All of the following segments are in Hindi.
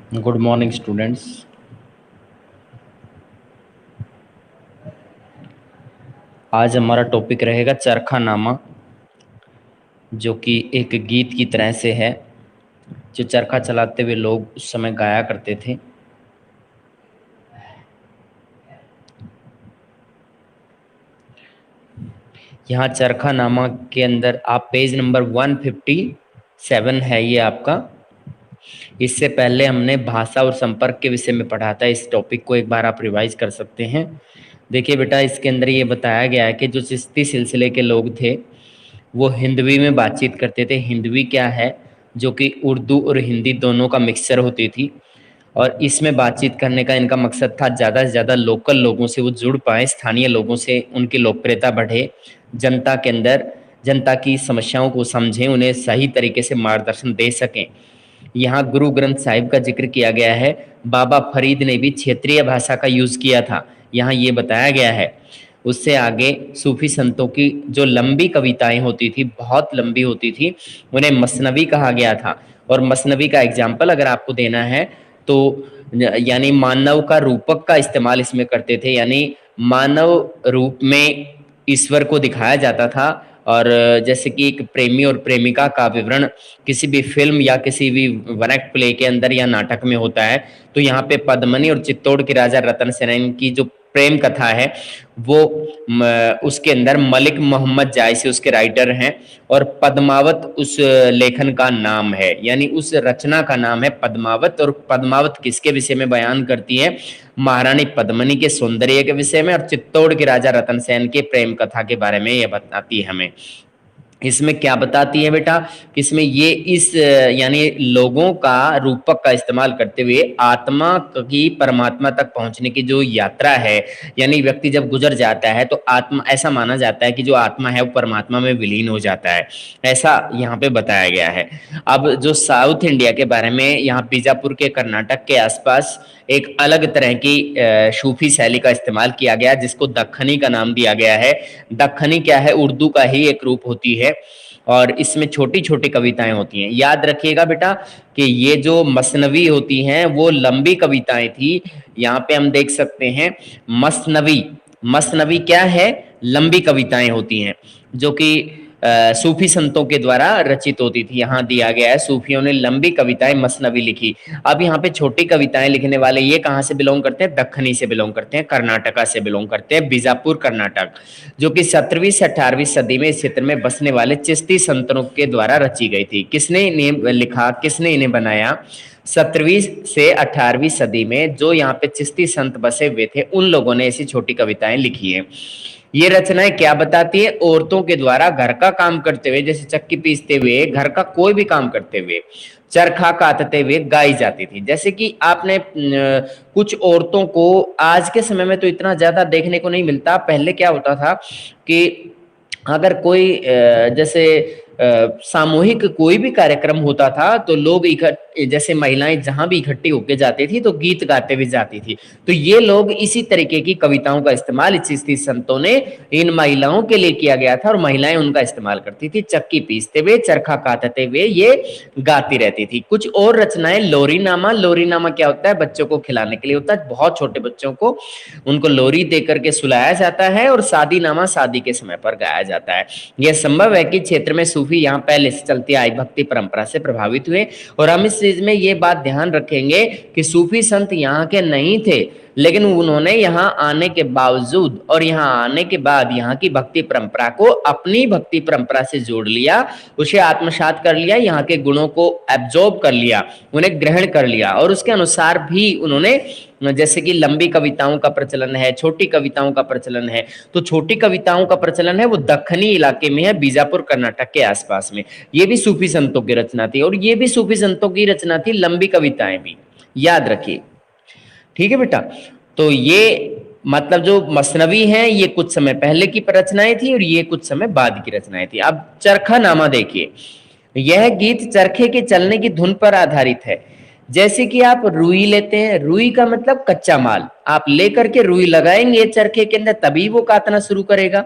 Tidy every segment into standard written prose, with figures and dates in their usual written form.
Good morning students. आज हमारा टॉपिक रहेगा चरखा नामा, जो कि एक गीत की तरह से है जो चरखा चलाते हुए लोग उस समय गाया करते थे। यहाँ चरखा नामा के अंदर आप पेज नंबर 157 है ये आपका। इससे पहले हमने भाषा और संपर्क के विषय में पढ़ा था। इस टॉपिक को एक बार आप रिवाइज कर सकते हैं। देखिए बेटा, इसके अंदर ये बताया गया है कि जो चिश्ती सिलसिले के लोग थे वो हिंदवी में बातचीत करते थे। हिंदवी क्या है? जो कि उर्दू और हिंदी दोनों का मिक्सचर होती थी, और इसमें बातचीत करने का इनका मकसद था ज़्यादा से ज़्यादा लोकल लोगों से वो जुड़ पाए, स्थानीय लोगों से उनकी लोकप्रियता बढ़े, जनता के अंदर जनता की समस्याओं को समझें, उन्हें सही तरीके से मार्गदर्शन दे सकें। यहाँ गुरु ग्रंथ साहिब का जिक्र किया गया है। बाबा फरीद ने भी क्षेत्रीय भाषा का यूज़ किया था, यहाँ ये बताया गया है। उससे आगे सूफी संतों की जो लंबी कविताएं होती थी, बहुत लंबी होती थी, उन्हें मसनवी कहा गया था। और मसनवी का एग्जाम्पल अगर आपको देना है तो यानी मानव का रूपक का इस्तेमाल इसमें करते थे, यानी मानव रूप में ईश्वर को दिखाया जाता था। और जैसे कि एक प्रेमी और प्रेमिका का विवरण किसी भी फिल्म या किसी भी वन एक्ट प्ले के अंदर या नाटक में होता है, तो यहाँ पे पद्मनी और चित्तौड़ के राजा रतन सेन की जो प्रेम कथा है वो उसके अंदर मलिक मोहम्मद जायसी उसके राइटर हैं, और पद्मावत उस लेखन का नाम है, यानी उस रचना का नाम है पद्मावत। और पद्मावत किसके विषय में बयान करती है? महारानी पद्मिनी के सौंदर्य के विषय में, और चित्तौड़ के राजा रतन सेन के प्रेम कथा के बारे में यह बताती है हमें। इसमें क्या बताती है बेटा? इसमें ये इस यानी लोगों का रूपक का इस्तेमाल करते हुए आत्मा की परमात्मा तक पहुंचने की जो यात्रा है, यानी व्यक्ति जब गुजर जाता है तो आत्मा, ऐसा माना जाता है कि जो आत्मा है वो परमात्मा में विलीन हो जाता है, ऐसा यहाँ पे बताया गया है। अब जो साउथ इंडिया के बारे में, यहाँ बीजापुर के कर्नाटक के आसपास एक अलग तरह की सूफी शैली का इस्तेमाल किया गया, जिसको दक्खनी का नाम दिया गया है। दक्खनी क्या है? उर्दू का ही एक रूप होती है, और इसमें छोटी छोटी कविताएं होती हैं। याद रखिएगा बेटा कि ये जो मसनवी होती हैं वो लंबी कविताएं थी। यहाँ पे हम देख सकते हैं मसनवी। मसनवी क्या है? लंबी कविताएं होती हैं जो कि सूफी संतों के द्वारा रचित होती थी। यहाँ दिया गया है सूफियों ने लंबी कविताएं मसनवी लिखी। अब यहाँ पे छोटी कविताएं लिखने वाले ये कहाँ से बिलोंग करते हैं? दक्खनी से बिलोंग करते हैं, कर्नाटका से बिलोंग करते हैं, बीजापुर कर्नाटक, जो कि 17वीं से 18वीं सदी में इस क्षेत्र में बसने वाले चिश्ती संतों के द्वारा रची गई थी। किसने इन्हें लिखा, किसने इन्हें बनाया? 17वीं से 18वीं सदी में जो यहाँ पे चिश्ती संत बसे हुए थे, उन लोगों ने ऐसी छोटी कविताएं लिखी है। ये रचनाएं क्या बताती है? औरतों के द्वारा घर का काम करते हुए, जैसे चक्की पीसते हुए, घर का कोई भी काम करते हुए, चरखा काटते हुए गाई जाती थी। जैसे कि आपने कुछ औरतों को आज के समय में तो इतना ज्यादा देखने को नहीं मिलता। पहले क्या होता था कि अगर कोई जैसे सामूहिक कोई भी कार्यक्रम होता था तो लोग जैसे महिलाएं जहां भी इकट्ठी होके जाती थी तो गीत गाते हुए जाती थी। तो ये लोग इसी तरीके की कविताओं का इस्तेमाल चिश्ती संतों ने इन महिलाओं के लिए किया गया था, और महिलाएं उनका इस्तेमाल करती थी। चक्की पीसते हुए, चरखा काटते हुए ये गाती रहती थी। कुछ और रचनाएं, लोरी नामा। लोरी नामा क्या होता है? बच्चों को खिलाने के लिए होता है। बहुत छोटे बच्चों को उनको लोरी दे करके सुलाया जाता है, और शादी नामा शादी के समय पर गाया जाता है। यह संभव है कि क्षेत्र में सूफी यहाँ पहले से चलती आई भक्ति परंपरा से प्रभावित हुए, और हम इस चीज में ये बात ध्यान रखेंगे कि सूफी संत यहाँ के नहीं थे, लेकिन उन्होंने यहाँ आने के बावजूद और यहाँ आने के बाद यहाँ की भक्ति परंपरा को अपनी भक्ति परंपरा से जोड़ लिया, उसे आत्मसात कर लिया, यहाँ के गुणों को एब्जॉर्ब कर लिया, उन्हें ग्रहण कर लिया, और उसके अनुसार भी उन्होंने, जैसे कि लंबी कविताओं का प्रचलन है, छोटी कविताओं का प्रचलन है। तो छोटी कविताओं का प्रचलन है वो दक्खनी इलाके में है, बीजापुर कर्नाटक के आसपास में। ये भी सूफी संतों की रचना थी, और ये भी सूफी संतों की रचना थी, लंबी कविताएं भी। याद रखिए, ठीक है बेटा। तो ये मतलब जो मसनवी हैं ये कुछ समय पहले की रचनाएं थी, और ये कुछ समय बाद की रचनाएं थी। अब चरखा नामा देखिए। यह गीत चरखे के चलने की धुन पर आधारित है। जैसे कि आप रुई लेते हैं, रुई का मतलब कच्चा माल, आप लेकर के रुई लगाएंगे चरखे के अंदर तभी वो काटना शुरू करेगा।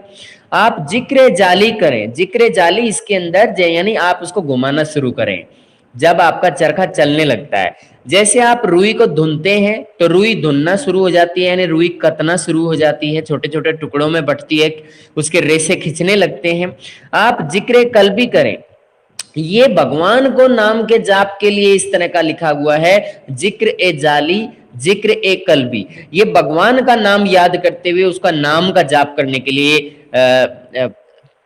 आप जिक्र जाली करें, जिक्र जाली इसके अंदर यानी आप उसको घुमाना शुरू करें, जब आपका चरखा चलने लगता है। जैसे आप रुई को धुनते हैं तो रुई धुनना शुरू हो जाती है, यानी रुई कतना शुरू हो जाती है, छोटे छोटे टुकड़ों में बंटती है, उसके रेशे खींचने लगते हैं। आप जिक्र कल्बी करें, ये भगवान को नाम के जाप के लिए इस तरह का लिखा हुआ है, जिक्र ए जाली जिक्र ए कल्बी। ये भगवान का नाम याद करते हुए उसका नाम का जाप करने के लिए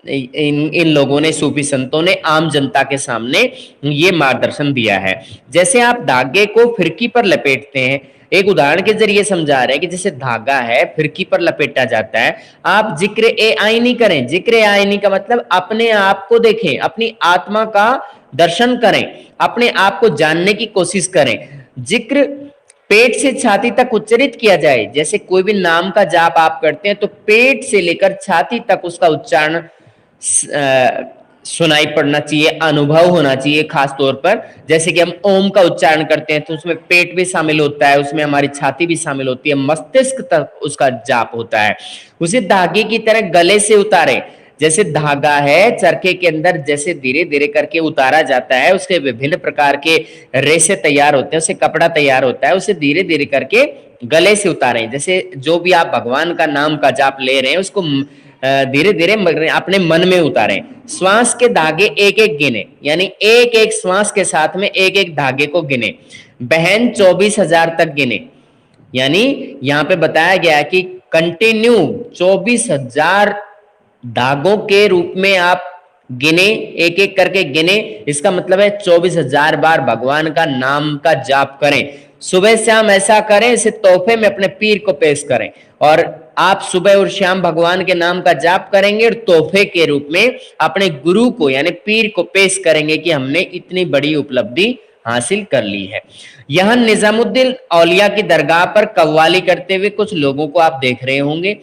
इन लोगों ने, सूफी संतों ने आम जनता के सामने ये मार्गदर्शन दिया है। जैसे आप धागे को फिरकी पर लपेटते हैं, एक उदाहरण के जरिए समझा रहे हैं कि जैसे धागा है फिरकी पर लपेटा जाता है, आप जिक्र ए आईनी करें। जिक्र ए आईनी का मतलब अपने आप को देखें, अपनी आत्मा का दर्शन करें, अपने आप को जानने की कोशिश करें। जिक्र पेट से छाती तक उच्चारित किया जाए। जैसे कोई भी नाम का जाप आप करते हैं तो पेट से लेकर छाती तक उसका उच्चारण सुनाई पड़ना चाहिए, अनुभव होना चाहिए। खास तौर पर जैसे कि हम ओम का उच्चारण करते हैं तो उसमें पेट भी शामिल होता है, उसमें हमारी छाती भी शामिल होती है, मस्तिष्क तक उसका जाप होता है। उसे धागे की तरह गले से उतारे। जैसे धागा है चरखे के अंदर, जैसे धीरे धीरे करके उतारा जाता है, उसके विभिन्न प्रकार के रेशे तैयार होते हैं, उससे कपड़ा तैयार होता है, उसे धीरे धीरे करके गले से उतारें। जैसे जो भी आप भगवान का नाम का जाप ले रहे हैं उसको धीरे धीरे अपने मन में उतारें। श्वास के धागे एक एक गिने, यानी एक एक श्वास के साथ में एक एक धागे को गिने। बहन 24,000 तक गिने, यानी यहाँ पे बताया गया है कि कंटिन्यू 24,000 धागों के रूप में आप गिने, एक एक करके गिने। इसका मतलब है 24,000 बार भगवान का नाम का जाप करें। सुबह शाम ऐसा करें, इसे तोहफे में अपने पीर को पेश करें। और आप सुबह और शाम भगवान के नाम का जाप करेंगे और तोहफे के रूप में अपने गुरु को यानी पीर को पेश करेंगे कि हमने इतनी बड़ी उपलब्धि हासिल कर ली है। यहां निजामुद्दीन औलिया की दरगाह पर कव्वाली करते हुए कुछ लोगों को आप देख रहे होंगे।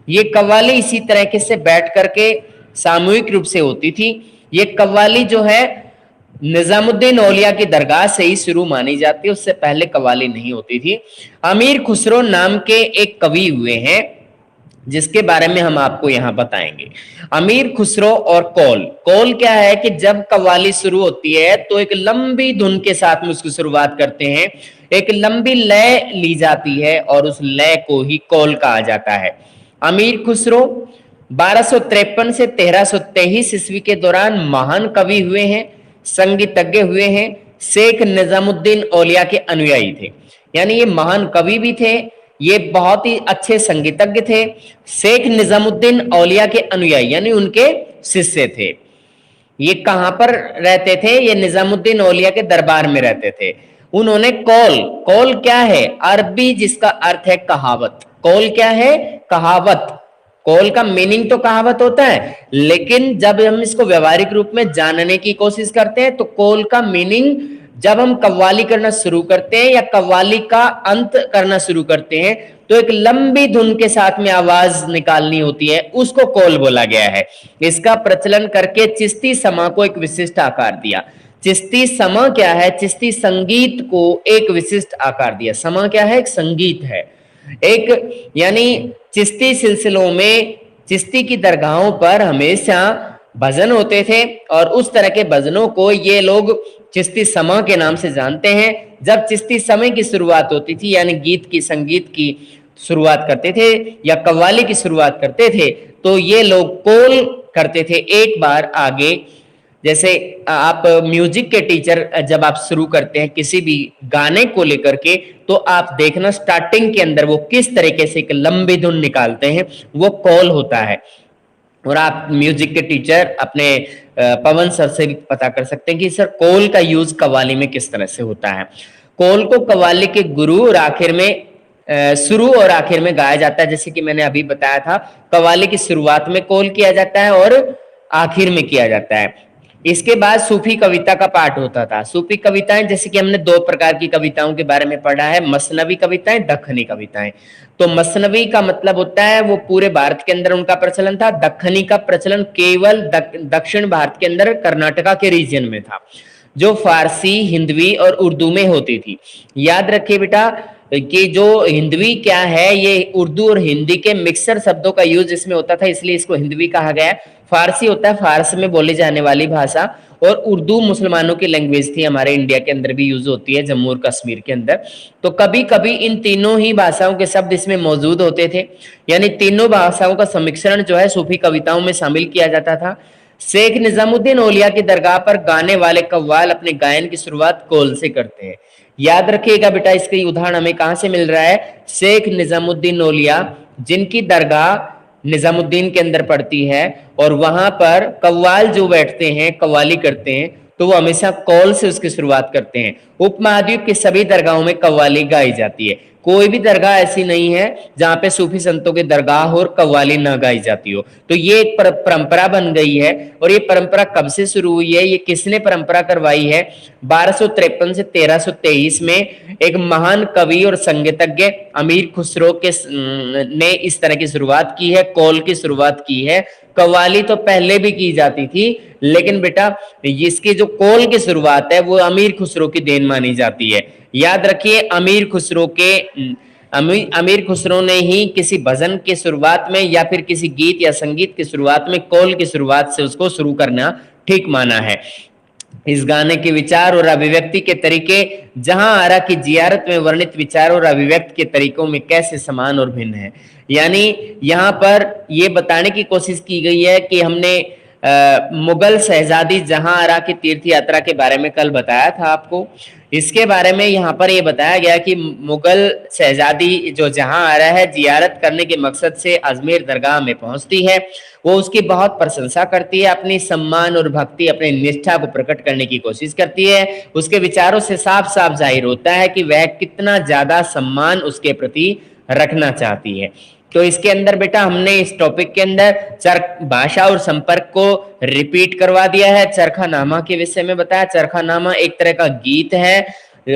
ये कव्वाली इसी तरीके से बैठ करके सामूहिक रूप से होती थी। ये कव्वाली जो है निजामुद्दीन औलिया की दरगाह से ही शुरू मानी जाती है, उससे पहले कव्वाली नहीं होती थी। अमीर खुसरो नाम के एक कवि हुए हैं जिसके बारे में हम आपको यहां बताएंगे। अमीर खुसरो और कौल। कौल क्या है कि जब कव्वाली शुरू होती है तो एक लंबी धुन के साथ में उसकी शुरुआत करते हैं, एक लंबी लय ली जाती है और उस लय को ही कौल कहा जाता है। अमीर खुसरो 1253 से 1323 ईस्वी के दौरान महान कवि हुए हैं, संगीतज्ञ हुए हैं, शेख निजामुद्दीन औलिया के अनुयायी थे। यानी ये महान कवि भी थे, ये बहुत ही अच्छे संगीतज्ञ थे, शेख निजामुद्दीन औलिया के अनुयायी यानी उनके शिष्य थे। ये कहां पर रहते थे? ये निजामुद्दीन औलिया के दरबार में रहते थे। उन्होंने कौल, कौल क्या है? अरबी जिसका अर्थ है कहावत। कौल क्या है? कहावत। कौल का मीनिंग तो कहावत होता है, लेकिन जब हम इसको व्यवहारिक रूप में जानने की कोशिश करते हैं तो कौल का मीनिंग, जब हम कव्वाली करना शुरू करते हैं या कव्वाली का अंत करना शुरू करते हैं तो एक लंबी धुन के साथ में आवाज निकालनी होती है, उसको कौल बोला गया है। इसका प्रचलन करके चिश्ती समा को एक विशिष्ट आकार दिया। चिश्ती समा क्या है? चिश्ती संगीत को एक विशिष्ट आकार दिया। समा क्या है? एक संगीत है, एक यानी चिश्ती सिलसिलों में चिश्ती की दरगाहों पर हमेशा भजन होते थे और उस तरह के भजनों को ये लोग चिश्ती समा के नाम से जानते हैं। जब चिश्ती समय की शुरुआत होती थी यानी गीत की, संगीत की शुरुआत करते थे या कव्वाली की शुरुआत करते थे तो ये लोग कौल करते थे एक बार आगे। जैसे आप म्यूजिक के टीचर जब आप शुरू करते हैं किसी भी गाने को लेकर के तो आप देखना स्टार्टिंग के अंदर वो किस तरीके से एक लंबी धुन निकालते हैं, वो कौल होता है। और आप म्यूजिक के टीचर अपने पवन सर से भी पता कर सकते हैं कि सर कौल का यूज कव्वाली में किस तरह से होता है। कौल को कव्वाली के गुरु और आखिर में शुरू और आखिर में गाया जाता है। जैसे कि मैंने अभी बताया था, कव्वाली की शुरुआत में कौल किया जाता है और आखिर में किया जाता है। इसके बाद सूफी कविता का पाठ होता था। सूफी कविताएं, जैसे कि हमने दो प्रकार की कविताओं के बारे में पढ़ा है, मसनवी कविताएं, दक्खनी कविताएं। तो मसनवी का मतलब होता है वो पूरे भारत के अंदर उनका प्रचलन था। दक्खनी का प्रचलन केवल दक्षिण भारत के अंदर कर्नाटका के रीजन में था, जो फारसी, हिंदवी और उर्दू में होती थी। याद रखिए बेटा, कि जो हिंदवी क्या है, ये उर्दू और हिंदी के मिक्सर शब्दों का यूज इसमें होता था, इसलिए इसको हिंदवी कहा गया है। फारसी होता है फारस में बोली जाने वाली भाषा, और उर्दू मुसलमानों की लैंग्वेज थी, हमारे इंडिया के अंदर भी यूज होती है, जम्मू और कश्मीर के अंदर। तो कभी कभी इन तीनों ही भाषाओं के शब्द इसमें मौजूद होते थे, यानी तीनों भाषाओं का सम्मिश्रण जो है सूफी कविताओं में शामिल किया जाता था। शेख निजामुद्दीन औलिया की दरगाह पर गाने वाले कव्वाल अपने गायन की शुरुआत कौल से करते हैं। याद रखिएगा बेटा, इसके उदाहरण हमें कहां से मिल रहा है? शेख निजामुद्दीन औलिया, जिनकी दरगाह निजामुद्दीन के अंदर पड़ती है, और वहां पर कव्वाल जो बैठते हैं, कव्वाली करते हैं, तो वो हमेशा कौल से उसकी शुरुआत करते हैं। उपमहाद्वीप की सभी दरगाहों में कव्वाली गाई जाती है, कोई भी दरगाह ऐसी नहीं है जहां पे सूफी संतों की दरगाह हो और कव्वाली ना गाई जाती हो। तो ये एक परंपरा बन गई है। और ये परंपरा कब से शुरू हुई है, ये किसने परंपरा करवाई है? 1253 से 1323 में एक महान कवि और संगीतज्ञ अमीर खुसरो के ने इस तरह की शुरुआत की है, कौल की शुरुआत की है। कव्वाली तो पहले भी की जाती थी, लेकिन बेटा इसकी जो कौल की शुरुआत है वो अमीर खुसरो की देन मानी जाती है। याद रखिए, अमीर खुसरो ने ही किसी भजन की शुरुआत में या फिर किसी गीत या संगीत की शुरुआत में कौल की शुरुआत से उसको शुरू करना ठीक माना है। इस गाने के विचार और अभिव्यक्ति के तरीके जहां आरा की जियारत में वर्णित विचार और अभिव्यक्ति के तरीकों में कैसे समान और भिन्न है। यानी यहाँ पर यह बताने की कोशिश की गई है कि हमने मुगल शहजादी जहां आरा की तीर्थ यात्रा के बारे में कल बताया था आपको, इसके बारे में यहाँ पर यह बताया गया कि मुगल शहजादी जो जहां आरा है, जियारत करने के मकसद से अजमेर दरगाह में पहुंचती है। वो उसकी बहुत प्रशंसा करती है, अपनी सम्मान और भक्ति, अपनी निष्ठा को प्रकट करने की कोशिश करती है। उसके विचारों से साफ साफ जाहिर होता है कि वह कितना ज्यादा सम्मान उसके प्रति रखना चाहती है। तो इसके अंदर बेटा हमने इस टॉपिक के अंदर भाषा और संपर्क को रिपीट करवा दिया है। चरखानामा के विषय में बताया। चरखानामा एक तरह का गीत है,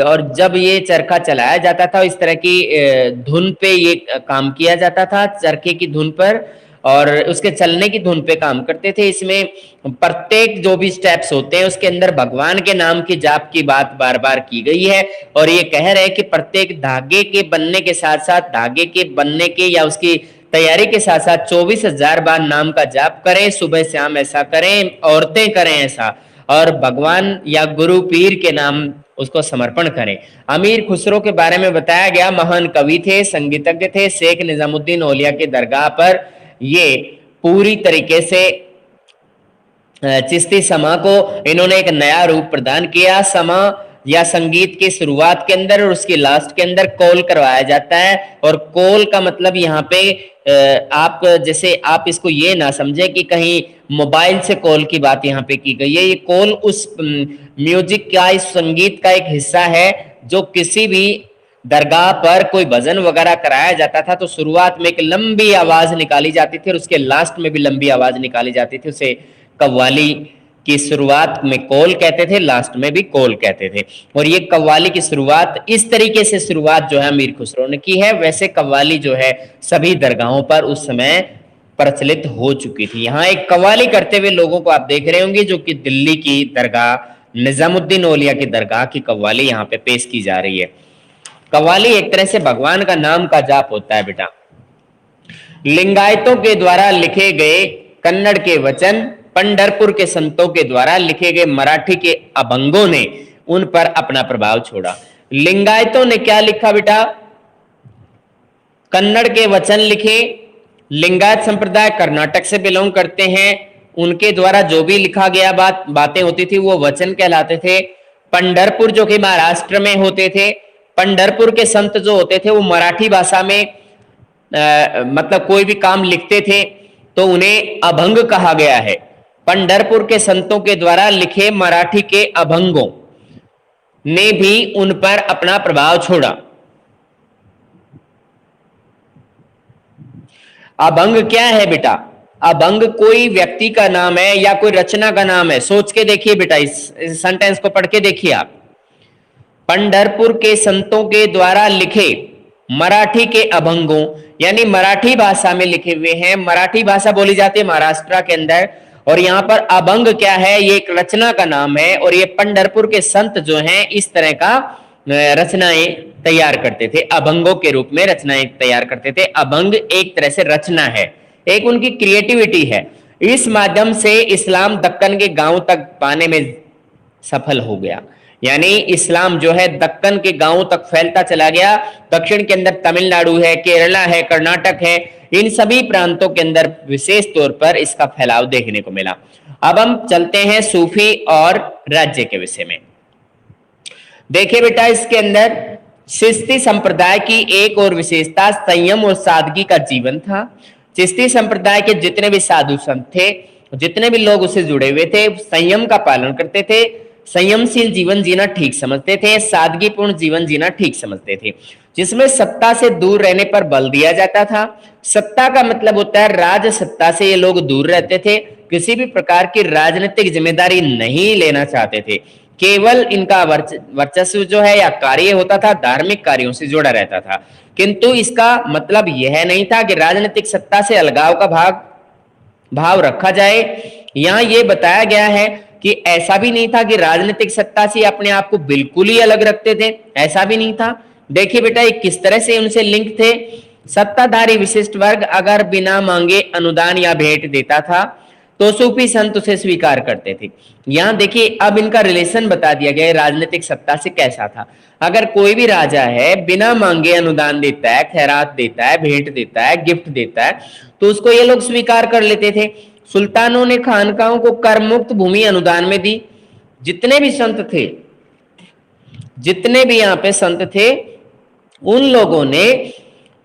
और जब ये चरखा चलाया जाता था इस तरह की धुन पे ये काम किया जाता था, चरखे की धुन पर, और उसके चलने की धुन पे काम करते थे। इसमें प्रत्येक जो भी स्टेप्स होते हैं उसके अंदर भगवान के नाम की जाप की बात बार बार की गई है, और ये कह रहे हैं कि प्रत्येक धागे के बनने के साथ साथ, धागे के बनने के या उसकी तैयारी के साथ साथ 24,000 बार नाम का जाप करें, सुबह शाम ऐसा करें, औरतें करें ऐसा, और भगवान या गुरु पीर के नाम उसको समर्पण करें। अमीर खुसरो के बारे में बताया गया, महान कवि थे, संगीतज्ञ थे। शेख निजामुद्दीन औलिया की दरगाह पर ये पूरी तरीके से चिश्ती समा को इन्होंने एक नया रूप प्रदान किया। समा या संगीत की शुरुआत के अंदर और उसकी लास्ट के अंदर कौल करवाया जाता है। और कौल का मतलब यहाँ पे आप जैसे आप इसको ये ना समझे कि कहीं मोबाइल से कौल की बात यहाँ पे की गई है। ये कौल उस म्यूजिक का, इस संगीत का एक हिस्सा है जो किसी भी दरगाह पर कोई भजन वगैरह कराया जाता था तो शुरुआत में एक लंबी आवाज निकाली जाती थी और उसके लास्ट में भी लंबी आवाज निकाली जाती थी। उसे कव्वाली की शुरुआत में कौल कहते थे, लास्ट में भी कौल कहते थे। और ये कव्वाली की शुरुआत इस तरीके से शुरुआत जो है अमीर खुसरो ने की है। वैसे कव्वाली जो है सभी दरगाहों पर उस समय प्रचलित हो चुकी थी। यहाँ एक कव्वाली करते हुए लोगों को आप देख रहे होंगे, जो कि दिल्ली की दरगाह निजामुद्दीन औलिया की दरगाह की कव्वाली यहाँ पे पेश की जा रही है। कव्वाली एक तरह से भगवान का नाम का जाप होता है बेटा। लिंगायतों के द्वारा लिखे गए कन्नड़ के वचन, पंढरपुर के संतों के द्वारा लिखे गए मराठी के अभंगों ने उन पर अपना प्रभाव छोड़ा। लिंगायतों ने क्या लिखा बेटा? कन्नड़ के वचन लिखे। लिंगायत संप्रदाय कर्नाटक से बिलोंग करते हैं, उनके द्वारा जो भी लिखा गया बातें होती थी वो वचन कहलाते थे। पंढरपुर जो कि महाराष्ट्र में होते थे, पंढरपुर के संत जो होते थे वो मराठी भाषा में मतलब कोई भी काम लिखते थे तो उन्हें अभंग कहा गया है। पंढरपुर के संतों के द्वारा लिखे मराठी के अभंगों ने भी उन पर अपना प्रभाव छोड़ा। अभंग क्या है बेटा? अभंग कोई व्यक्ति का नाम है या कोई रचना का नाम है। सोच के देखिए बेटा, इस सेंटेंस को पढ़ के देखिए आप। पंढरपुर के संतों के द्वारा लिखे मराठी के अभंगों, यानी मराठी भाषा में लिखे हुए हैं। मराठी भाषा बोली जाती है महाराष्ट्र के अंदर, और यहाँ पर अभंग क्या है? ये एक रचना का नाम है। और ये पंढरपुर के संत जो हैं इस तरह का रचनाएं तैयार करते थे, अभंगों के रूप में रचनाएं तैयार करते थे। अभंग एक तरह से रचना है, एक उनकी क्रिएटिविटी है। इस माध्यम से इस्लाम दक्कन के गांव तक पाने में सफल हो गया। यानी इस्लाम जो है दक्कन के गांवों तक फैलता चला गया। दक्षिण के अंदर तमिलनाडु है, केरला है, कर्नाटक है, इन सभी प्रांतों के अंदर विशेष तौर पर इसका फैलाव देखने को मिला। अब हम चलते हैं सूफी और राज्य के विषय में। देखिए बेटा, इसके अंदर चिश्ती संप्रदाय की एक और विशेषता संयम और सादगी का जीवन था। चिश्ती संप्रदाय के जितने भी साधु संत थे, जितने भी लोग उससे जुड़े हुए थे, संयम का पालन करते थे, संयमशील जीवन जीना ठीक समझते थे, सादगीपूर्ण जीवन जीना ठीक समझते थे, जिसमें सत्ता से दूर रहने पर बल दिया जाता था। सत्ता का मतलब होता है राज सत्ता से ये लोग दूर रहते थे, किसी भी प्रकार की राजनीतिक जिम्मेदारी नहीं लेना चाहते थे। केवल इनका वर्चस्व जो है या कार्य होता था धार्मिक कार्यों से जुड़ा रहता था, किंतु इसका मतलब यह नहीं था कि राजनीतिक सत्ता से अलगाव का भाव रखा जाए। यहाँ ये बताया गया है कि ऐसा भी नहीं था कि राजनीतिक सत्ता से अपने आप को बिल्कुल ही अलग रखते थे, ऐसा भी नहीं था। देखिए बेटा, ये किस तरह से उनसे लिंक थे। सत्ताधारी विशिष्ट वर्ग अगर बिना मांगे अनुदान या भेंट देता था तो सूफी संत उसे स्वीकार करते थे। यहाँ देखिए, अब इनका रिलेशन बता दिया गया है राजनीतिक सत्ता से कैसा था। अगर कोई भी राजा है बिना मांगे अनुदान देता है, खैरात देता है, भेंट देता है, गिफ्ट देता है, तो उसको ये लोग स्वीकार कर लेते थे। सुल्तानों ने खानकाहों को कर मुक्त भूमि अनुदान में दी। जितने भी संत थे, जितने भी यहाँ पे संत थे, उन लोगों ने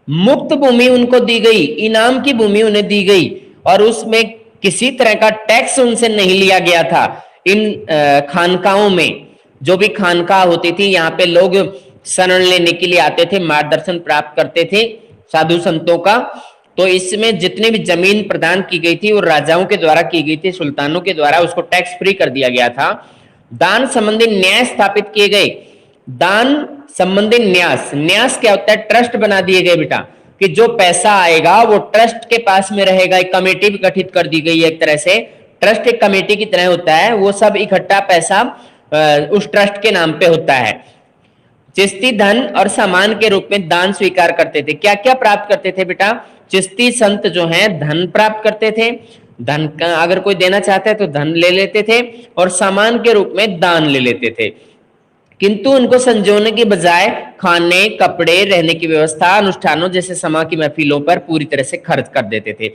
मुक्त भूमि उनको दी गई, इनाम की भूमि उन्हें दी गई, और उसमें किसी तरह का टैक्स उनसे नहीं लिया गया था। इन खानकाहों में जो भी खानकाह होती थी, यहाँ पे लोग शरण लेने के लिए आते थे, मार्गदर्शन प्राप्त करते थे साधु संतों का। तो इसमें जितनी भी जमीन प्रदान की गई थी वो राजाओं के द्वारा की गई थी, सुल्तानों के द्वारा उसको टैक्स फ्री कर दिया गया था। दान संबंधी न्याय स्थापित किए गए। दान संबंधी न्यास, न्यास क्या होता है? ट्रस्ट बना दिए गए बेटा, कि जो पैसा आएगा वो ट्रस्ट के पास में रहेगा। एक कमेटी भी गठित कर दी गई है, एक तरह से ट्रस्ट एक कमेटी की तरह होता है, वो सब इकट्ठा पैसा उस ट्रस्ट के नाम पे होता है। चिश्ती धन और सामान के रूप में दान स्वीकार करते थे। क्या क्या प्राप्त करते थे बेटा? चिश्ती संत जो हैं धन प्राप्त करते थे, धन का अगर कोई देना चाहता है तो धन ले लेते थे, और सामान के रूप में दान ले लेते थे। किंतु उनको संजोने के बजाय खाने, कपड़े, रहने की व्यवस्था, अनुष्ठानों जैसे समा की महफिलों पर पूरी तरह से खर्च कर देते थे।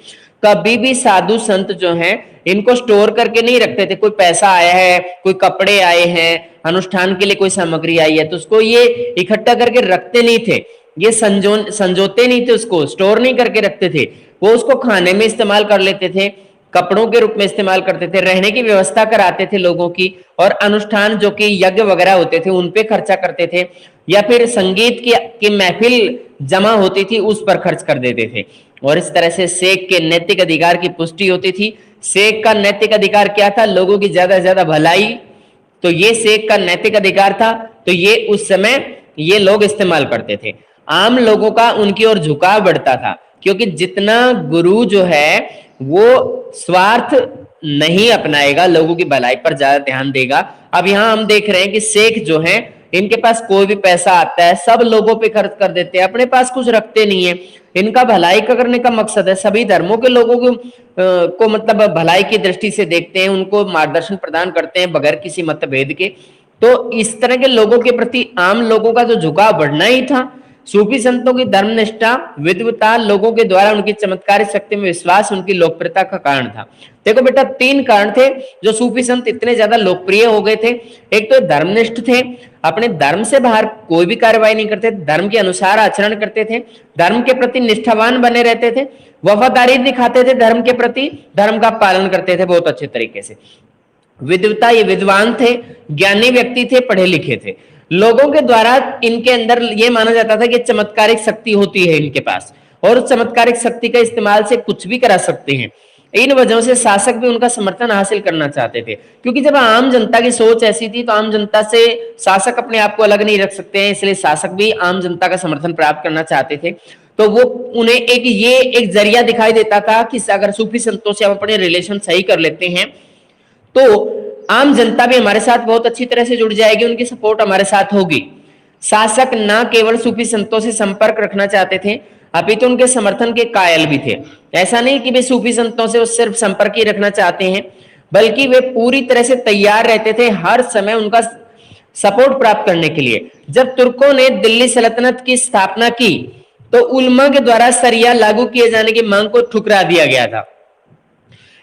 कभी भी साधु संत जो हैं इनको स्टोर करके नहीं रखते थे। कोई पैसा आया है, कोई कपड़े आए हैं, अनुष्ठान के लिए कोई सामग्री आई है, तो उसको ये इकट्ठा करके रखते नहीं थे, ये संजोते नहीं थे, उसको स्टोर नहीं करके रखते थे। वो उसको खाने में इस्तेमाल कर लेते थे, कपड़ों के रूप में इस्तेमाल करते थे, रहने की व्यवस्था कराते थे लोगों की, और अनुष्ठान जो कि यज्ञ वगैरह होते थे उन पे खर्चा करते थे, या फिर संगीत की महफिल जमा होती थी उस पर खर्च कर देते थे। और इस तरह से शेख के नैतिक अधिकार की पुष्टि होती थी। शेख का नैतिक अधिकार क्या था? लोगों की ज्यादा से ज्यादा भलाई, तो ये शेख का नैतिक अधिकार था, तो ये उस समय ये लोग इस्तेमाल करते थे। आम लोगों का उनकी ओर झुकाव बढ़ता था, क्योंकि जितना गुरु जो है वो स्वार्थ नहीं अपनाएगा, लोगों की भलाई पर ज्यादा ध्यान देगा। अब यहाँ हम देख रहे हैं कि शेख जो हैं इनके पास कोई भी पैसा आता है सब लोगों पे खर्च कर देते हैं, अपने पास कुछ रखते नहीं है। इनका भलाई करने का मकसद है, सभी धर्मों के लोगों को मतलब भलाई की दृष्टि से देखते हैं, उनको मार्गदर्शन प्रदान करते हैं बगैर किसी मतभेद के। तो इस तरह के लोगों के प्रति आम लोगों का जो झुकाव बढ़ना ही था। सूफी संतों की धर्मनिष्ठा, विद्वता, लोगों के द्वारा उनकी चमत्कारी शक्ति में विश्वास उनकी लोकप्रियता का कारण था। देखो बेटा, 3 कारण थे जो सूफी संत इतने ज्यादा लोकप्रिय हो गए थे। एक तो धर्मनिष्ठ थे, अपने धर्म से बाहर कोई भी कार्रवाई नहीं करते, धर्म के अनुसार आचरण करते थे, धर्म के प्रति निष्ठावान बने रहते थे, वफादारी दिखाते थे धर्म के प्रति, धर्म का पालन करते थे बहुत अच्छे तरीके से। विद्वता, ये विद्वान थे, ज्ञानी व्यक्ति थे, पढ़े लिखे थे। लोगों के द्वारा इनके अंदर ये माना जाता था कि चमत्कारिक शक्ति होती है इनके पास, और उस चमत्कारिक शक्ति का इस्तेमाल से कुछ भी करा सकते हैं। इन वजहों से शासक भी उनका समर्थन हासिल करना चाहते थे, क्योंकि जब आम जनता की सोच ऐसी थी तो आम जनता से शासक अपने आप को अलग नहीं रख सकते हैं, इसलिए शासक भी आम जनता का समर्थन प्राप्त करना चाहते थे। तो वो उन्हें एक जरिया दिखाई देता था कि अगर सूफी संतों से हम अपने रिलेशन सही कर लेते हैं तो आम जनता भी हमारे साथ बहुत अच्छी तरह से जुड़ जाएगी, उनकी सपोर्ट हमारे साथ होगी। शासक न केवल सूफी संतों से संपर्क रखना चाहते थे अपितु उनके समर्थन के कायल भी थे। ऐसा नहीं कि वे सूफी संतों से सिर्फ संपर्क ही रखना चाहते हैं, बल्कि वे पूरी तरह से तैयार रहते थे हर समय उनका सपोर्ट प्राप्त करने के लिए। जब तुर्कों ने दिल्ली सल्तनत की स्थापना की तो उलमा के द्वारा शरिया लागू किए जाने की मांग को ठुकरा दिया गया था।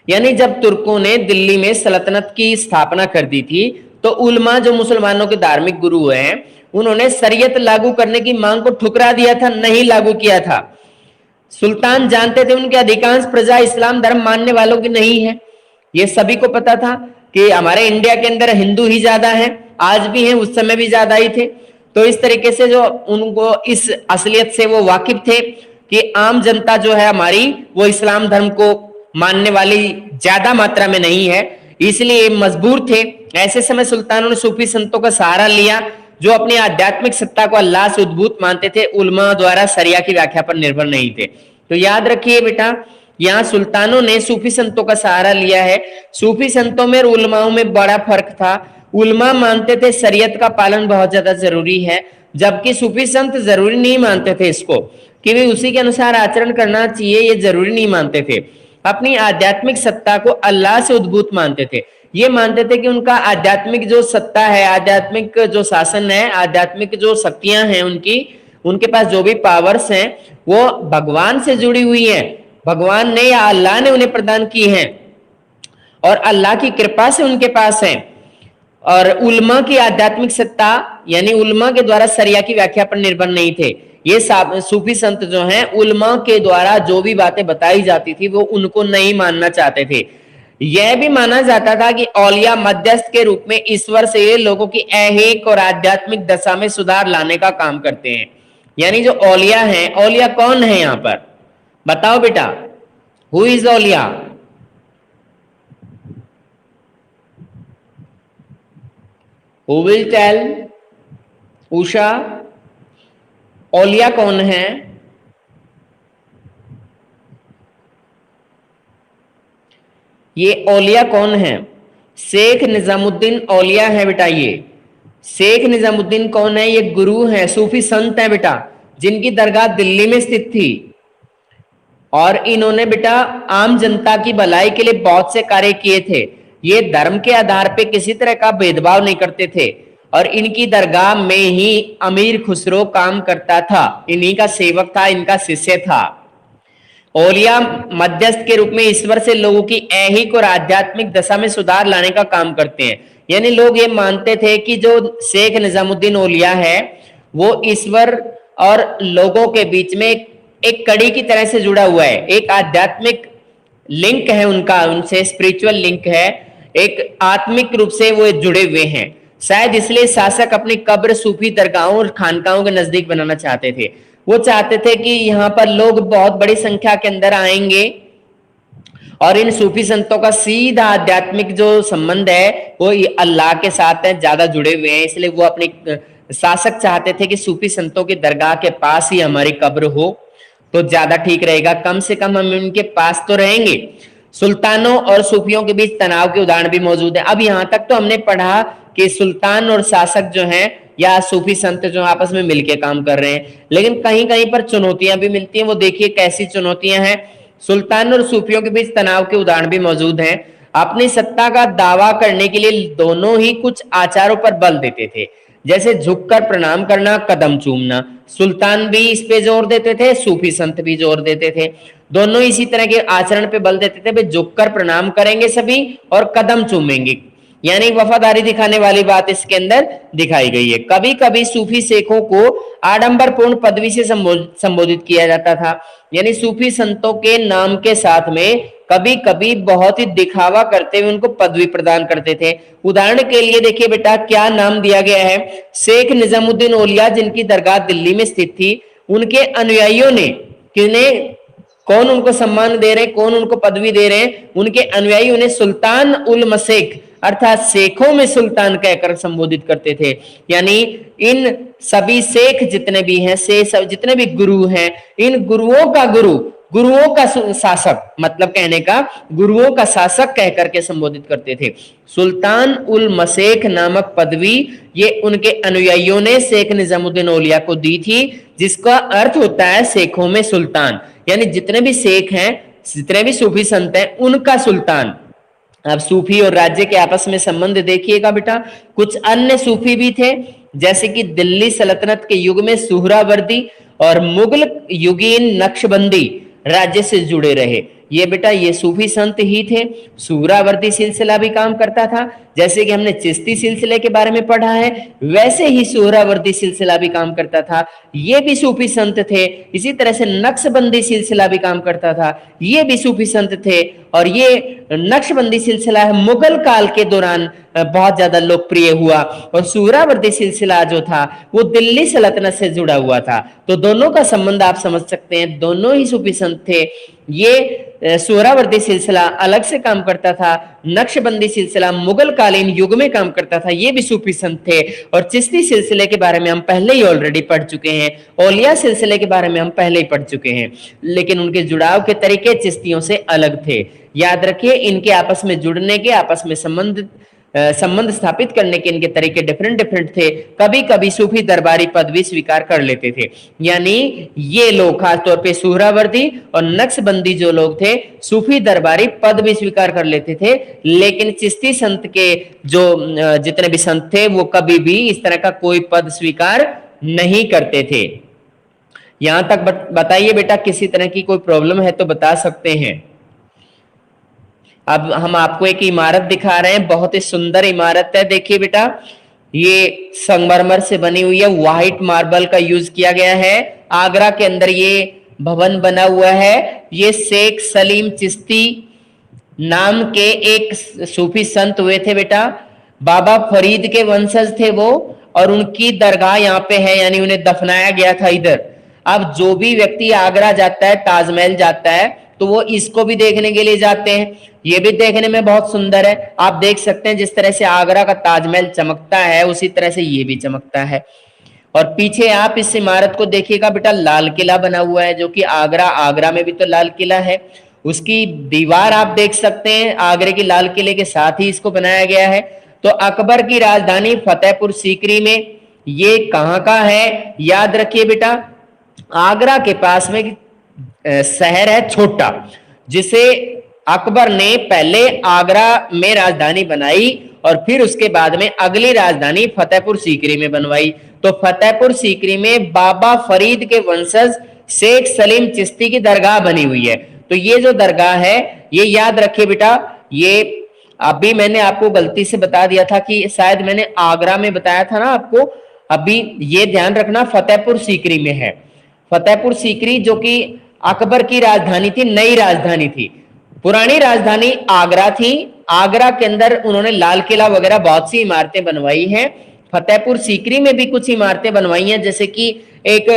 यानी जब तुर्कों ने दिल्ली में सल्तनत की स्थापना कर दी थी तो उलमा जो मुसलमानों के धार्मिक गुरु हैं उन्होंने शरीयत लागू करने की मांग को ठुकरा दिया था, नहीं लागू किया था। सुल्तान जानते थे उनके अधिकांश प्रजा इस्लाम धर्म मानने वालों की नहीं है। ये सभी को पता था कि हमारे इंडिया के अंदर हिंदू ही ज्यादा है, आज भी हैं, उस समय भी ज्यादा ही थे। तो इस तरीके से जो उनको इस असलियत से वो वाकिफ थे कि आम जनता जो है हमारी वो इस्लाम धर्म को मानने वाली ज्यादा मात्रा में नहीं है, इसलिए मजबूर थे। ऐसे समय सुल्तानों ने सूफी संतों का सहारा लिया जो अपनी आध्यात्मिक सत्ता को अल्लाह से उद्भूत मानते थे, उलमा द्वारा शरिया की व्याख्या पर निर्भर नहीं थे। तो याद रखिए बेटा, यहाँ सुल्तानों ने सूफी संतों का सहारा लिया है। सूफी संतों में और उलमाओं में बड़ा फर्क था। उलमा मानते थे शरीयत का पालन बहुत ज्यादा जरूरी है, जबकि सूफी संत जरूरी नहीं मानते थे इसको कि वे उसी के अनुसार आचरण करना चाहिए, ये जरूरी नहीं मानते थे। अपनी आध्यात्मिक सत्ता को अल्लाह से उद्भूत मानते थे। ये मानते थे कि उनका आध्यात्मिक जो सत्ता है, आध्यात्मिक जो शासन है, आध्यात्मिक जो शक्तियां हैं उनके पास जो भी पावर्स हैं वो भगवान से जुड़ी हुई हैं। भगवान ने या अल्लाह ने उन्हें प्रदान की हैं और अल्लाह की कृपा से उनके पास है। और उलमा की आध्यात्मिक सत्ता यानी उलमा के द्वारा शरिया की व्याख्या पर निर्भर नहीं थे। ये सूफी संत जो हैं उलमा के द्वारा जो भी बातें बताई जाती थी वो उनको नहीं मानना चाहते थे। यह भी माना जाता था कि औलिया मध्यस्थ के रूप में ईश्वर से लोगों की ऐहिक और आध्यात्मिक दशा में सुधार लाने का काम करते हैं। यानी जो औलिया हैं, औलिया कौन है यहाँ पर बताओ बेटा, हु इज औलिया? Who will tell? उषा, औलिया कौन है? ये औलिया कौन है? शेख निजामुद्दीन औलिया है बेटा। ये शेख निजामुद्दीन कौन है? ये गुरु है, सूफी संत है बेटा, जिनकी दरगाह दिल्ली में स्थित थी। और इन्होंने बेटा आम जनता की भलाई के लिए बहुत से कार्य किए थे। ये धर्म के आधार पे किसी तरह का भेदभाव नहीं करते थे और इनकी दरगाह में ही अमीर खुसरो काम करता था, इन्हीं का सेवक था, इनका शिष्य था। औलिया मध्यस्थ के रूप में ईश्वर से लोगों की ऐहिक और आध्यात्मिक दशा में सुधार लाने का काम करते हैं। यानी लोग ये मानते थे कि जो शेख निजामुद्दीन औलिया है वो ईश्वर और लोगों के बीच में एक कड़ी की तरह से जुड़ा हुआ है, एक आध्यात्मिक लिंक है उनका, उनसे स्पिरिचुअल लिंक है, एक आत्मिक रूप से वो जुड़े हुए हैं। शायद इसलिए शासक अपनी कब्र सूफी दरगाहों और खानकाहों के नजदीक बनाना चाहते थे। वो चाहते थे कि यहाँ पर लोग बहुत बड़ी संख्या के अंदर आएंगे और इन सूफी संतों का सीधा आध्यात्मिक जो संबंध है वो अल्लाह के साथ है, ज्यादा जुड़े हुए हैं। इसलिए वो अपने शासक चाहते थे कि सूफी संतों की दरगाह के पास ही हमारी कब्र हो तो ज्यादा ठीक रहेगा, कम से कम हम उनके पास तो रहेंगे। सुल्तानों और सूफियों के बीच तनाव के उदाहरण भी मौजूद है। अब यहाँ तक तो हमने पढ़ा कि सुल्तान और शासक जो हैं या सूफी संत जो आपस में मिलके काम कर रहे हैं, लेकिन कहीं कहीं पर चुनौतियां भी मिलती हैं। वो देखिए कैसी चुनौतियां हैं। सुल्तान और सूफियों के बीच तनाव के उदाहरण भी मौजूद हैं। अपनी सत्ता का दावा करने के लिए दोनों ही कुछ आचारों पर बल देते थे, जैसे झुककर प्रणाम करना, कदम चूमना। सुल्तान भी इस पे जोर देते थे, सूफी संत भी जोर देते थे। दोनों इसी तरह के आचरण पे बल देते थे, वे झुककर प्रणाम करेंगे सभी और कदम चूमेंगे, यानी वफादारी दिखाने वाली बात इसके अंदर दिखाई गई है। कभी कभी सूफी शेखों को आडंबरपूर्ण पदवी से संबोधित किया जाता था, यानी सूफी संतों के नाम के साथ में कभी कभी बहुत ही दिखावा करते हुए उनको पदवी प्रदान करते थे। उदाहरण के लिए देखिए बेटा क्या नाम दिया गया है। शेख निजामुद्दीन औलिया जिनकी दरगाह दिल्ली में स्थित थी, उनके अनुयायियों ने किन्हें, कौन उनको सम्मान दे रहे हैं, कौन उनको पदवी दे रहे हैं, उनके अनुयायी उन्हें सुल्तान उल मशेख अर्थात शेखों में सुल्तान कहकर संबोधित करते थे। यानी इन सभी शेख जितने भी हैं, से सब जितने भी गुरु हैं, इन गुरुओं का गुरु गुरुओं का शासक, मतलब कहने का गुरुओं का शासक कह करके संबोधित करते थे। सुल्तान उल मशेख नामक पदवी ये उनके अनुयायियों ने शेख निजामुद्दीन औलिया को दी थी, जिसका अर्थ होता है शेखों में सुल्तान, यानी जितने भी शेख हैं, जितने भी सूफी संत हैं, उनका सुल्तान। अब सूफी और राज्य के आपस में संबंध देखिएगा बेटा। कुछ अन्य सूफी भी थे, जैसे कि दिल्ली सल्तनत के युग में सुहरावर्दी और मुगल युगीन नक्शबंदी राज्य से जुड़े रहे। ये बेटा ये सूफी संत ही थे। सुहरावर्दी सिलसिला भी काम करता था, जैसे कि हमने चिश्ती सिलसिले के बारे में पढ़ा है, वैसे ही सुहरावर्दी सिलसिला भी काम करता था, ये भी सूफी संत थे। इसी तरह से नक्शबंदी सिलसिला भी काम करता था, ये भी सूफी संत थे। और ये नक्शबंदी सिलसिला है मुगल काल के दौरान बहुत ज्यादा लोकप्रिय हुआ, और सुहरावर्दी सिलसिला जो था वो दिल्ली सल्तनत से जुड़ा हुआ था। तो दोनों का संबंध आप समझ सकते हैं, दोनों ही सूफी संत थे। ये सुहरावर्दी सिलसिला अलग से काम करता था, नक्शबंदी सिलसिला मुगल कालीन युग में काम करता था, ये भी सूफी संत थे। और चिश्ती सिलसिले के बारे में हम पहले ही ऑलरेडी पढ़ चुके हैं, औलिया सिलसिले के बारे में हम पहले ही पढ़ चुके हैं, लेकिन उनके जुड़ाव के तरीके चिश्तियों से अलग थे। याद रखिए, इनके आपस में जुड़ने के, आपस में संबंध स्थापित करने के इनके तरीके डिफरेंट थे। कभी कभी सूफी दरबारी पद भी स्वीकार कर लेते थे, यानी ये लोग खासतौर पे सुहरावर्दी और नक्शबंदी जो लोग थे, सूफी दरबारी पद भी स्वीकार कर लेते थे। लेकिन चिश्ती संत के जो जितने भी संत थे वो कभी भी इस तरह का कोई पद स्वीकार नहीं करते थे। यहां तक बताइए बेटा, किसी तरह की कोई प्रॉब्लम है तो बता सकते हैं। अब हम आपको एक इमारत दिखा रहे हैं, बहुत ही सुंदर इमारत है। देखिए बेटा, ये संगमरमर से बनी हुई है, व्हाइट मार्बल का यूज किया गया है। आगरा के अंदर ये भवन बना हुआ है। ये शेख सलीम चिश्ती नाम के एक सूफी संत हुए थे बेटा, बाबा फरीद के वंशज थे वो, और उनकी दरगाह यहाँ पे है, यानी उन्हें दफनाया गया था इधर। अब जो भी व्यक्ति आगरा जाता है, ताजमहल जाता है, तो वो इसको भी देखने के लिए जाते हैं। ये भी देखने में बहुत सुंदर है, आप देख सकते हैं जिस तरह से आगरा का ताजमहल चमकता है उसी तरह से ये भी चमकता है। और पीछे आप इस इमारत को देखिएगा बेटा, लाल किला बना हुआ है, जो कि आगरा में भी तो लाल किला है, उसकी दीवार आप देख सकते हैं, आगरे की लाल किले के साथ ही इसको बनाया गया है। तो अकबर की राजधानी फतेहपुर सीकरी में ये कहाँ का है, याद रखिए बेटा, आगरा के पास में शहर है छोटा, जिसे अकबर ने पहले आगरा में राजधानी बनाई और फिर उसके बाद में अगली राजधानी फतेहपुर सीकरी में बनवाई। तो फतेहपुर सीकरी में बाबा फरीद के वंशज शेख सलीम चिश्ती की दरगाह बनी हुई है। तो ये जो दरगाह है, ये याद रखिए बेटा, ये अभी मैंने आपको गलती से बता दिया था कि शायद मैंने आगरा में बताया था ना आपको, अभी ये ध्यान रखना फतेहपुर सीकरी में है। फतेहपुर सीकरी जो कि अकबर की राजधानी थी, नई राजधानी थी। पुरानी राजधानी आगरा थी, आगरा के अंदर उन्होंने लाल किला वगैरह बहुत सी इमारतें बनवाई हैं। फतेहपुर सीकरी में भी कुछ इमारतें बनवाई हैं, जैसे कि एक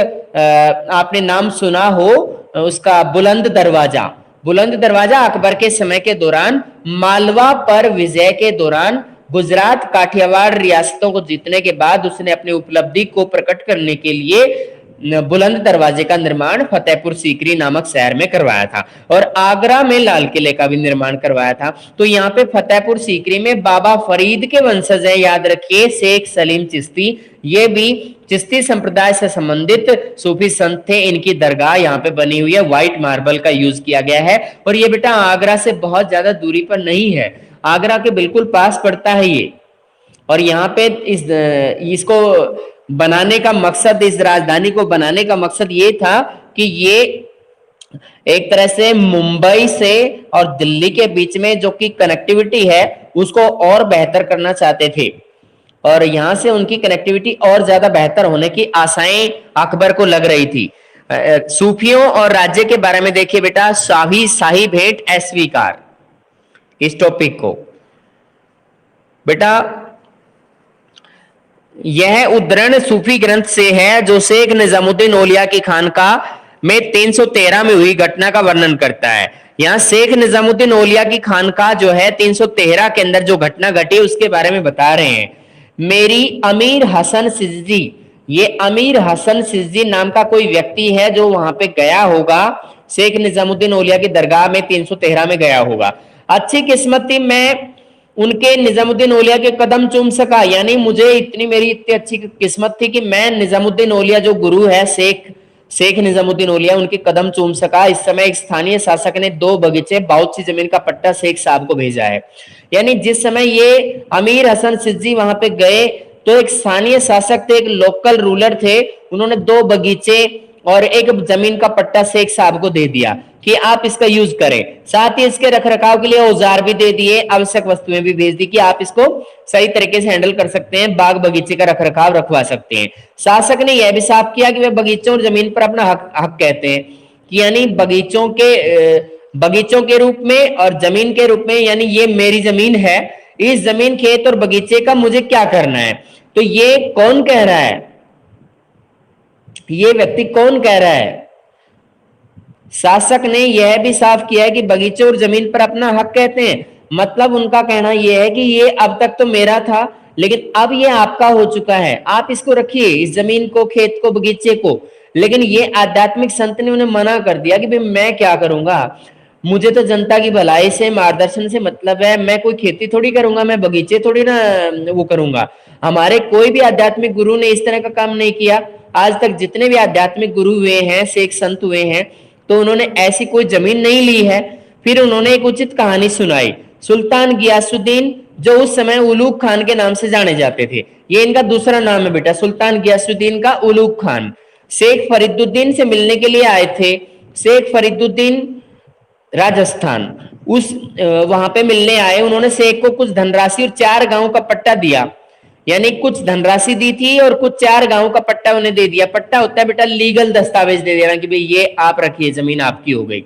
आपने नाम सुना हो उसका बुलंद दरवाजा। बुलंद दरवाजा अकबर के समय के दौरान मालवा पर विजय के दौरान गुजरात काठियावाड़ रियासतों को जीतने के बाद उसने अपनी उपलब्धि को प्रकट करने के लिए बुलंद दरवाजे का निर्माण फतेहपुर सीकरी नामक शहर में करवाया था, और आगरा में लाल किले का भी निर्माण करवाया था। तो यहाँ पे फतेहपुर सीकरी में बाबा फरीद के वंशज है, याद रखिए, शेख सलीम चिश्ती, ये भी चिश्ती संप्रदाय से संबंधित सूफी संत थे। इनकी दरगाह यहाँ पे बनी हुई है, व्हाइट मार्बल का यूज किया गया है। और ये बेटा आगरा से बहुत ज्यादा दूरी पर नहीं है, आगरा के बिल्कुल पास पड़ता है ये। और यहाँ पे इसको बनाने का मकसद, इस राजधानी को बनाने का मकसद ये था कि ये एक तरह से मुंबई से और दिल्ली के बीच में जो कि कनेक्टिविटी है उसको और बेहतर करना चाहते थे, और यहां से उनकी कनेक्टिविटी और ज्यादा बेहतर होने की आशाएं अकबर को लग रही थी। सूफियों और राज्य के बारे में देखिए बेटा, शाही भेंट अस्वीकार, इस टॉपिक को बेटा, यह उद्धरण सूफी ग्रंथ से है जो शेख निजामुद्दीन औलिया की खानकाह में 313 में हुई घटना का वर्णन करता है। यहाँ शेख निजामुद्दीन औलिया की खानकाह जो है 313 के अंदर जो घटना घटी उसके बारे में बता रहे हैं। मेरी अमीर हसन सिज्जी, ये अमीर हसन सिज्जी नाम का कोई व्यक्ति है जो वहां पे गया होगा शेख निजामुद्दीन औलिया की दरगाह में 313 में गया होगा। अच्छी किस्मत थी, मैं उनके निजामुद्दीन औलिया के कदम चूम सका, यानी मुझे मेरी इतनी अच्छी किस्मत थी कि मैं निजामुद्दीन औलिया जो गुरु है शेख निजामुद्दीन औलिया, उनके कदम चूम सका। इस समय एक स्थानीय शासक ने 2 बगीचे, बहुत सी जमीन का पट्टा शेख साहब को भेजा है। यानी जिस समय ये अमीर हसन सिद्दी वहां पे गए तो एक स्थानीय शासक थे, एक लोकल रूलर थे, उन्होंने 2 बगीचे और एक जमीन का पट्टा शेख साहब को दे दिया कि आप इसका यूज करें। साथ ही इसके रखरखाव के लिए औजार भी दे दिए, आवश्यक वस्तुएं भी भेज दी कि आप इसको सही तरीके से हैंडल कर सकते हैं, बाग बगीचे का रखरखाव रखवा सकते हैं। शासक ने यह भी साफ किया कि वे बगीचों और जमीन पर अपना हक कहते हैं, कि यानी बगीचों के रूप में और जमीन के रूप में, यानी ये मेरी जमीन है, इस जमीन, खेत और बगीचे का मुझे क्या करना है। तो ये कौन कह रहा है, ये व्यक्ति कौन कह रहा है? शासक ने यह भी साफ किया है कि बगीचे और जमीन पर अपना हक कहते हैं। मतलब उनका कहना यह है कि ये अब तक तो मेरा था, लेकिन अब ये आपका हो चुका है, आप इसको रखिए, इस जमीन को, खेत को, बगीचे को। लेकिन ये आध्यात्मिक संत ने उन्हें मना कर दिया कि भाई मैं क्या करूंगा, मुझे तो जनता की भलाई से, मार्गदर्शन से मतलब है, मैं कोई खेती थोड़ी करूंगा, मैं बगीचे थोड़ी ना वो करूंगा। हमारे कोई भी आध्यात्मिक गुरु ने इस तरह का काम नहीं किया। आज तक जितने भी आध्यात्मिक गुरु हुए हैं, शेख संत हुए हैं, तो उन्होंने ऐसी कोई जमीन नहीं ली है। फिर उन्होंने एक उचित कहानी सुनाई। सुल्तान गियासुद्दीन, जो उस समय उलूग खान के नाम से जाने जाते थे, ये इनका दूसरा नाम है बेटा, सुल्तान गियासुद्दीन का उलूग खान, शेख फरीदुद्दीन से मिलने के लिए आए थे। शेख फरीदुद्दीन राजस्थान, उस वहां पे मिलने आए, उन्होंने शेख को कुछ धनराशि और 4 गांव का पट्टा दिया, यानी कुछ धनराशि दी थी और कुछ 4 गांव का पट्टा उन्हें दे दिया। पट्टा होता है बेटा लीगल दस्तावेज दे देना कि भाई ये आप रखिए, जमीन आपकी हो गई।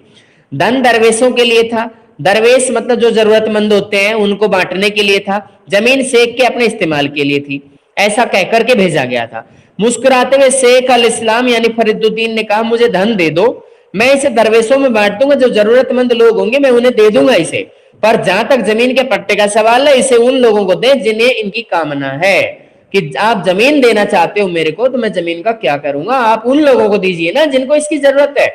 धन दरवेशों के लिए था, दरवेश मतलब जो जरूरतमंद होते हैं उनको बांटने के लिए था, जमीन शेख के अपने इस्तेमाल के लिए थी, ऐसा कहकर के भेजा गया था। मुस्कुराते हुए शेख अल इस्लाम यानी फरीदुद्दीन ने कहा, मुझे धन दे दो, मैं इसे दरवेशों में बांट दूंगा, जो जरूरतमंद लोग होंगे मैं उन्हें दे दूंगा इसे, पर जहां तक जमीन के पट्टे का सवाल है, इसे उन लोगों को दे जिन्हें इनकी कामना है। कि आप जमीन देना चाहते हो मेरे को, तो मैं जमीन का क्या करूंगा, आप उन लोगों को दीजिए ना जिनको इसकी जरूरत है।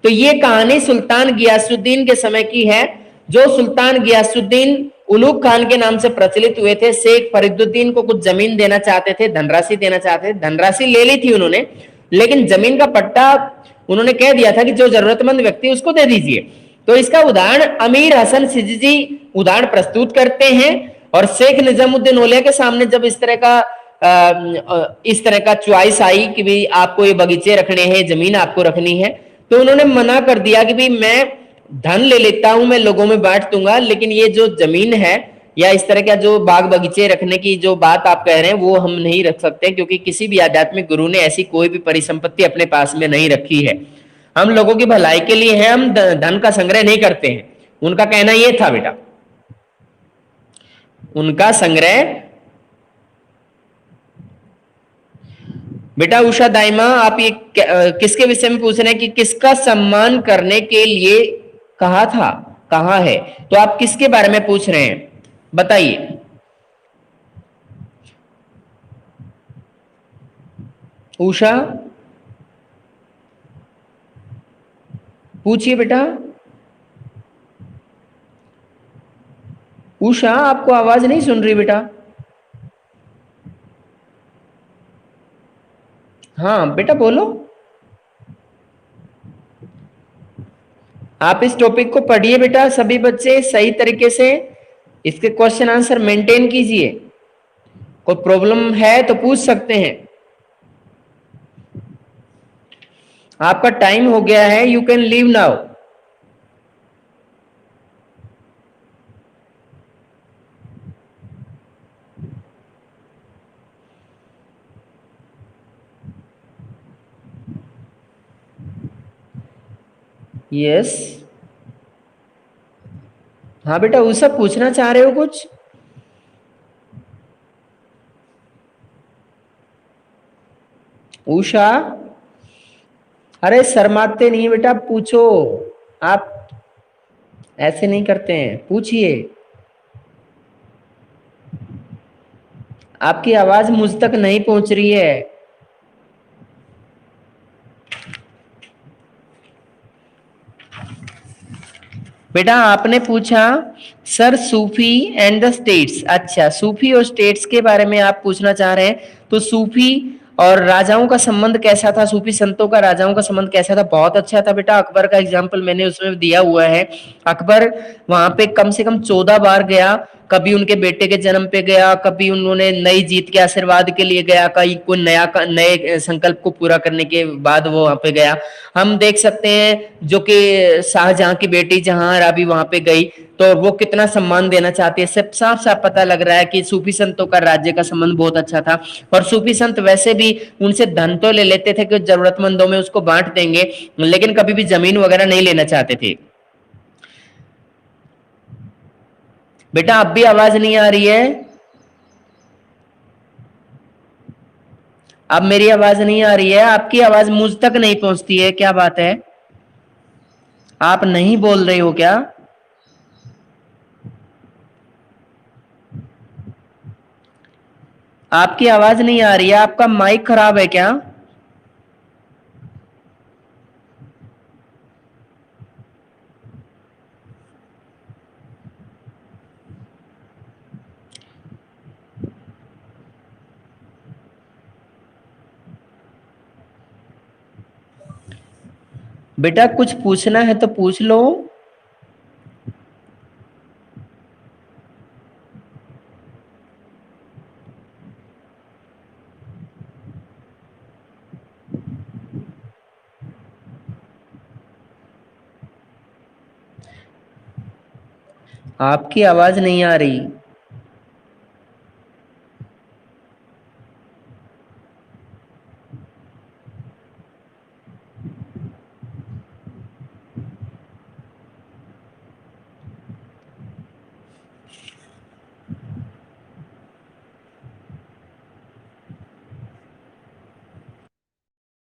तो ये कहानी सुल्तान गियासुद्दीन के समय की है, जो सुल्तान गियासुद्दीन उलूग खान के नाम से प्रचलित हुए थे। शेख फरीदुद्दीन को कुछ जमीन देना चाहते थे, धनराशि देना चाहते थे, धनराशि ले ली थी उन्होंने, लेकिन जमीन का पट्टा उन्होंने कह दिया था कि जो जरूरतमंद व्यक्ति उसको दे दीजिए। तो इसका उदाहरण अमीर हसन सिद्दी उदाहरण प्रस्तुत करते हैं, और शेख निजामुद्दीन औलिया के सामने जब इस तरह का च्वाइस आई कि भाई आपको ये बगीचे रखने हैं, जमीन आपको रखनी है, तो उन्होंने मना कर दिया कि भाई मैं धन ले लेता हूं, मैं लोगों में बांट दूंगा, लेकिन ये जो जमीन है या इस तरह का जो बाग बगीचे रखने की जो बात आप कह रहे हैं वो हम नहीं रख सकते, क्योंकि किसी भी आध्यात्मिक गुरु ने ऐसी कोई भी परिसंपत्ति अपने पास में नहीं रखी है। हम लोगों की भलाई के लिए है, हम धन का संग्रह नहीं करते हैं। उनका कहना यह था बेटा, उनका संग्रह। बेटा उषा दाइमा, आप ये किसके विषय में पूछ रहे हैं कि किसका सम्मान करने के लिए कहा था, कहाँ है, तो आप किसके बारे में पूछ रहे हैं बताइए। उषा पूछिए बेटा। उषा आपको आवाज नहीं सुन रही बेटा। हाँ बेटा बोलो। आप इस टॉपिक को पढ़िए बेटा, सभी बच्चे सही तरीके से इसके क्वेश्चन आंसर मेंटेन कीजिए। कोई प्रॉब्लम है तो पूछ सकते हैं। आपका टाइम हो गया है, you can leave now. Yes. हाँ बेटा, वो सब पूछना चाह रहे हो कुछ? उषा, अरे शर्माते नहीं बेटा, पूछो। आप ऐसे नहीं करते हैं, पूछिए। आपकी आवाज मुझ तक नहीं पहुंच रही है। बेटा आपने पूछा sir Sufi and the states, अच्छा सूफी और स्टेट्स के बारे में आप पूछना चाह रहे हैं। तो सूफी और राजाओं का संबंध कैसा था, सूफी संतों का राजाओं का संबंध कैसा था, बहुत अच्छा था बेटा। अकबर का एग्जाम्पल मैंने उसमें दिया हुआ है। अकबर वहां पे कम से कम 14 बार गया, कभी उनके बेटे के जन्म पे गया, कभी उन्होंने नई जीत के आशीर्वाद के लिए गया, कहीं कोई नए संकल्प को पूरा करने के बाद वो वहां पे गया। हम देख सकते हैं जो कि शाहजहां की बेटी जहां भी वहां पे गई, तो वो कितना सम्मान देना चाहती है। सब साफ साफ पता लग रहा है कि सूफी संतों का राज्य का संबंध बहुत अच्छा था। और सूफी संत वैसे भी उनसे धन तो ले लेते थे कि जरूरतमंदों में उसको बांट देंगे, लेकिन कभी भी जमीन वगैरह नहीं लेना चाहते थे। बेटा अब भी आवाज नहीं आ रही है? अब मेरी आवाज नहीं आ रही है? आपकी आवाज मुझ तक नहीं पहुंचती है, क्या बात है? आप नहीं बोल रहे हो क्या? आपकी आवाज नहीं आ रही है, आपका माइक खराब है क्या? बेटा कुछ पूछना है तो पूछ लो। आपकी आवाज नहीं आ रही।